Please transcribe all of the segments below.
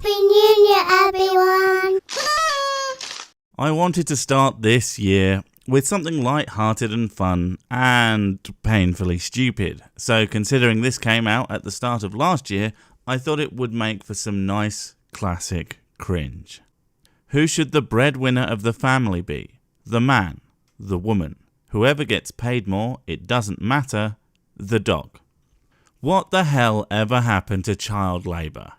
Happy New Year, everyone! I wanted to start this year with something light-hearted and fun and painfully stupid. So considering this came out at the start of last year, I thought it would make for some nice classic cringe. Who should the breadwinner of the family be? The man, the woman, whoever gets paid more, it doesn't matter, the dog. What the hell ever happened to child labour?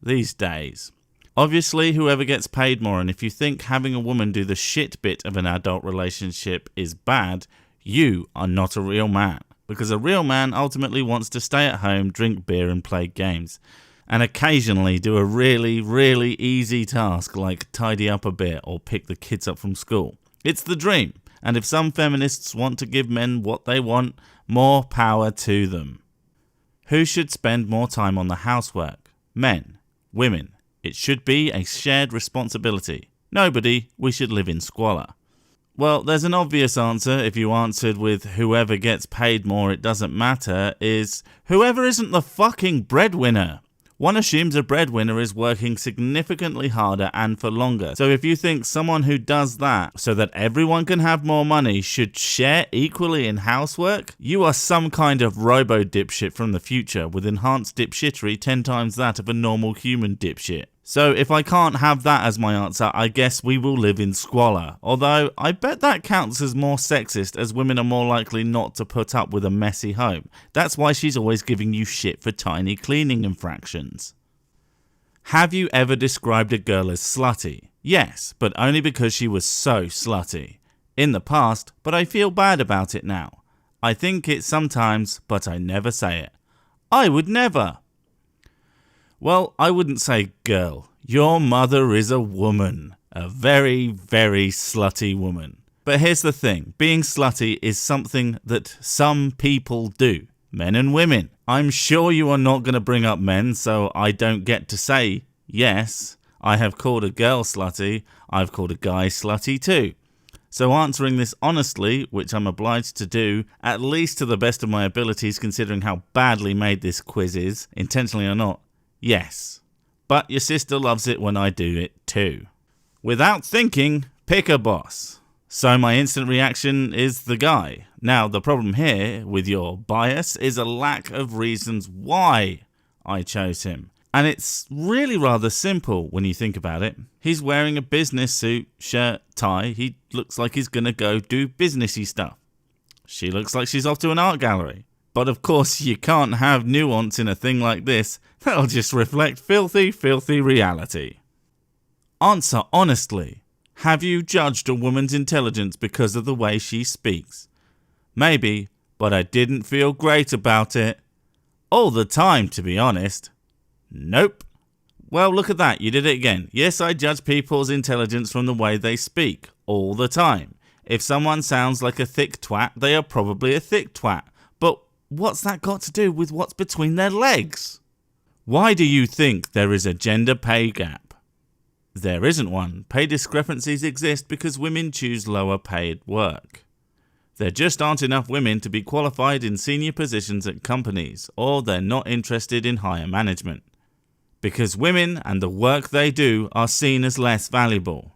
These days. Obviously, whoever gets paid more, and if you think having a woman do the shit bit of an adult relationship is bad, you are not a real man. Because a real man ultimately wants to stay at home, drink beer and play games. And occasionally do a really, really easy task like tidy up a bit or pick the kids up from school. It's the dream. And if some feminists want to give men what they want, more power to them. Who should spend more time on the housework? Men, women. It should be a shared responsibility. Nobody. We should live in squalor. Well, there's an obvious answer if you answered with whoever gets paid more, it doesn't matter, is whoever isn't the fucking breadwinner. One assumes a breadwinner is working significantly harder and for longer. So if you think someone who does that so that everyone can have more money should share equally in housework, you are some kind of robo-dipshit from the future with enhanced dipshittery 10 times that of a normal human dipshit. So if I can't have that as my answer, I guess we will live in squalor. Although, I bet that counts as more sexist as women are more likely not to put up with a messy home. That's why she's always giving you shit for tiny cleaning infractions. Have you ever described a girl as slutty? Yes, but only because she was so slutty. In the past, but I feel bad about it now. I think it sometimes, but I never say it. I would never. Well, I wouldn't say girl. Your mother is a woman. A very, very slutty woman. But here's the thing. Being slutty is something that some people do. Men and women. I'm sure you are not going to bring up men, so I don't get to say, yes, I have called a girl slutty. I've called a guy slutty too. So answering this honestly, which I'm obliged to do, at least to the best of my abilities considering how badly made this quiz is, intentionally or not, yes, but your sister loves it when I do it too. Without thinking, pick a boss. So my instant reaction is the guy. Now the problem here with your bias is a lack of reasons why I chose him. And it's really rather simple when you think about it. He's wearing a business suit, shirt, tie. He looks like he's gonna go do businessy stuff. She looks like she's off to an art gallery. But of course you can't have nuance in a thing like this. That'll just reflect filthy, filthy reality. Answer honestly. Have you judged a woman's intelligence because of the way she speaks? Maybe, but I didn't feel great about it. All the time, to be honest. Nope. Well, look at that. You did it again. Yes, I judge people's intelligence from the way they speak. All the time. If someone sounds like a thick twat, they are probably a thick twat. But what's that got to do with what's between their legs? Why do you think there is a gender pay gap? There isn't one. Pay discrepancies exist because women choose lower paid work. There just aren't enough women to be qualified in senior positions at companies, or they're not interested in higher management. Because women and the work they do are seen as less valuable.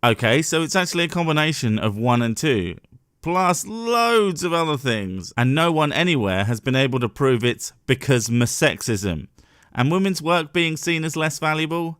Okay, so it's actually a combination of 1 and 2. Plus loads of other things. And no one anywhere has been able to prove it's because sexism. And women's work being seen as less valuable?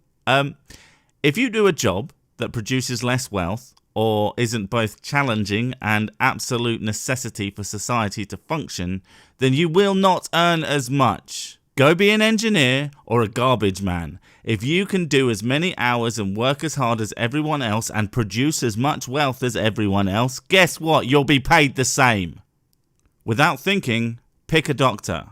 If you do a job that produces less wealth, or isn't both challenging and absolute necessity for society to function, then you will not earn as much. Go be an engineer or a garbage man. If you can do as many hours and work as hard as everyone else and produce as much wealth as everyone else, guess what? You'll be paid the same. Without thinking, pick a doctor.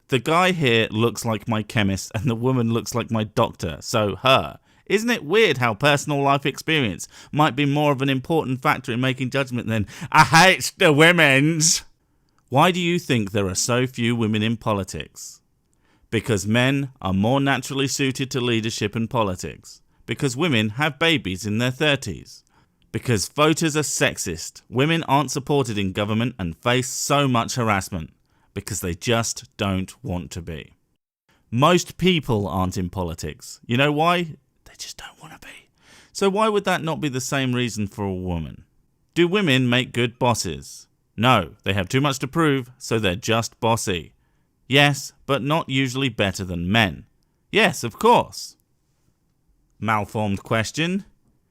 The guy here looks like my chemist and the woman looks like my doctor, so her. Isn't it weird how personal life experience might be more of an important factor in making judgment than, I hate the women's? Why do you think there are so few women in politics? Because men are more naturally suited to leadership and politics. Because women have babies in their 30s. Because voters are sexist. Women aren't supported in government and face so much harassment. Because they just don't want to be. Most people aren't in politics. You know why? They just don't want to be. So why would that not be the same reason for a woman? Do women make good bosses? No, they have too much to prove, so they're just bossy. Yes, but not usually better than men. Yes, of course. Malformed question.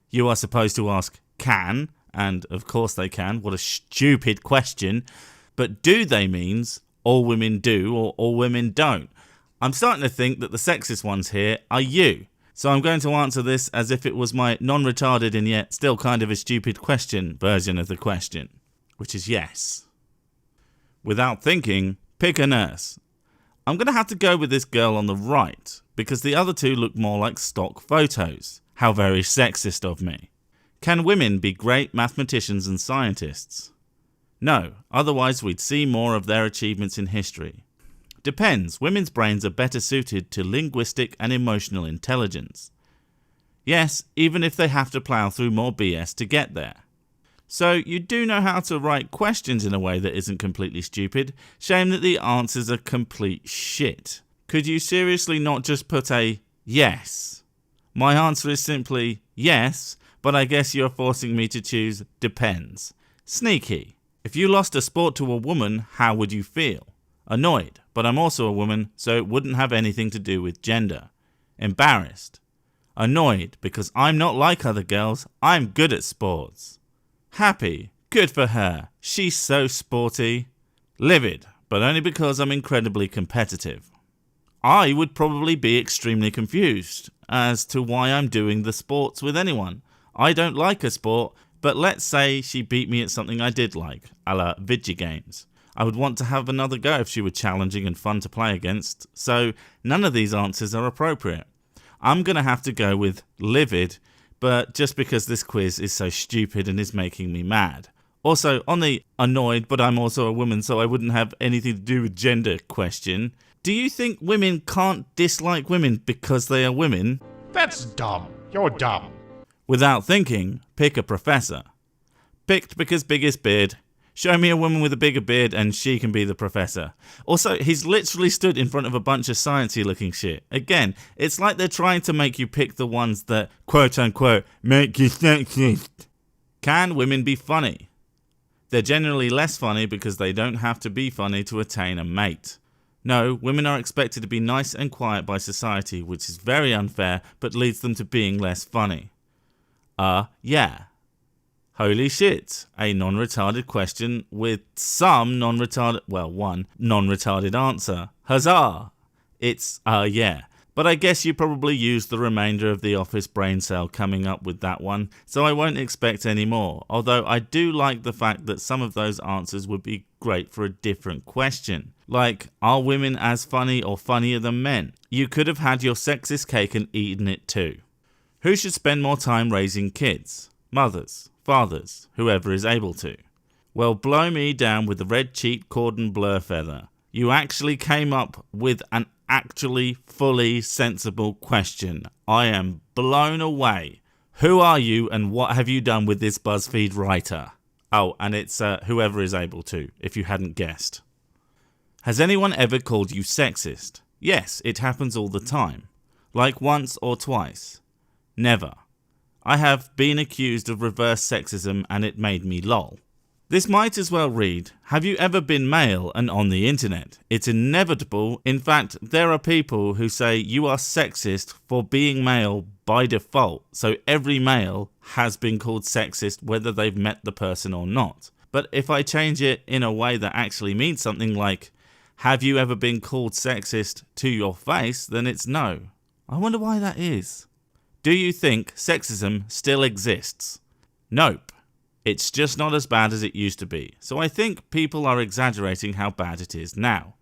You are supposed to ask can, and of course they can. What a stupid question. But do they means all women do or all women don't? I'm starting to think that the sexist ones here are you. So I'm going to answer this as if it was my non-retarded and yet still kind of a stupid question version of the question, which is yes. Without thinking, pick a nurse. I'm going to have to go with this girl on the right, because the other two look more like stock photos. How very sexist of me. Can women be great mathematicians and scientists? No, otherwise we'd see more of their achievements in history. Depends, women's brains are better suited to linguistic and emotional intelligence. Yes, even if they have to plough through more BS to get there. So you do know how to write questions in a way that isn't completely stupid. Shame that the answers are complete shit. Could you seriously not just put a yes? My answer is simply yes, but I guess you're forcing me to choose depends. Sneaky. If you lost a sport to a woman, how would you feel? Annoyed, but I'm also a woman, so it wouldn't have anything to do with gender. Embarrassed. Annoyed, because I'm not like other girls, I'm good at sports. Happy. Good for her. She's so sporty. Livid, but only because I'm incredibly competitive. I would probably be extremely confused as to why I'm doing the sports with anyone. I don't like a sport, but let's say she beat me at something I did like, a la video games. I would want to have another go if she were challenging and fun to play against, so none of these answers are appropriate. I'm going to have to go with livid, but just because this quiz is so stupid and is making me mad. Also, on the annoyed, but I'm also a woman, so I wouldn't have anything to do with gender question, do you think women can't dislike women because they are women? That's dumb. You're dumb. Without thinking, pick a professor. Picked because biggest beard. Show me a woman with a bigger beard and she can be the professor. Also, he's literally stood in front of a bunch of sciencey looking shit. Again, it's like they're trying to make you pick the ones that, quote unquote, make you sexist. Can women be funny? They're generally less funny because they don't have to be funny to attain a mate. No, women are expected to be nice and quiet by society, which is very unfair, but leads them to being less funny. Yeah. Holy shit, a non-retarded question with some non-retarded, well, one non-retarded answer. Huzzah! It's, yeah. But I guess you probably used the remainder of the office brain cell coming up with that one, so I won't expect any more, although I do like the fact that some of those answers would be great for a different question. Like, are women as funny or funnier than men? You could have had your sexist cake and eaten it too. Who should spend more time raising kids? Mothers, fathers, whoever is able to. Well, blow me down with the red cheat cordon blur feather. You actually came up with an actually fully sensible question. I am blown away. Who are you and what have you done with this BuzzFeed writer? Oh, and it's whoever is able to, if you hadn't guessed. Has anyone ever called you sexist? Yes, it happens all the time. Like once or twice. Never. I have been accused of reverse sexism and it made me lol. This might as well read, have you ever been male and on the internet? It's inevitable. In fact, there are people who say you are sexist for being male by default. So every male has been called sexist whether they've met the person or not. But if I change it in a way that actually means something like, have you ever been called sexist to your face? Then it's no. I wonder why that is. Do you think sexism still exists? Nope. It's just not as bad as it used to be. So I think people are exaggerating how bad it is now.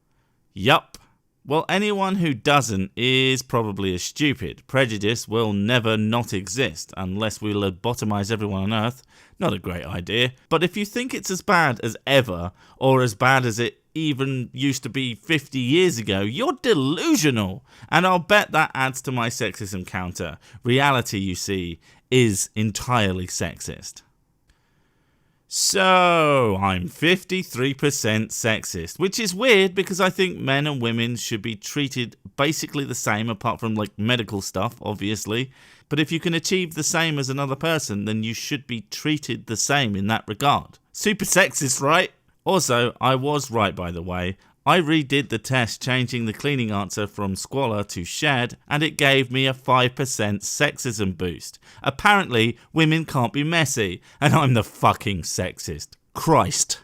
Yup. Well, anyone who doesn't is probably as stupid. Prejudice will never not exist unless we lobotomize everyone on Earth. Not a great idea. But if you think it's as bad as ever, or as bad as it even used to be 50 years ago, you're delusional. And I'll bet that adds to my sexism counter. Reality, you see, is entirely sexist. So, I'm 53% sexist, which is weird because I think men and women should be treated basically the same apart from like medical stuff, obviously. But if you can achieve the same as another person, then you should be treated the same in that regard. Super sexist, right? Also, I was right, by the way. I redid the test changing the cleaning answer from squalor to shed, and it gave me a 5% sexism boost. Apparently, women can't be messy, and I'm the fucking sexist. Christ.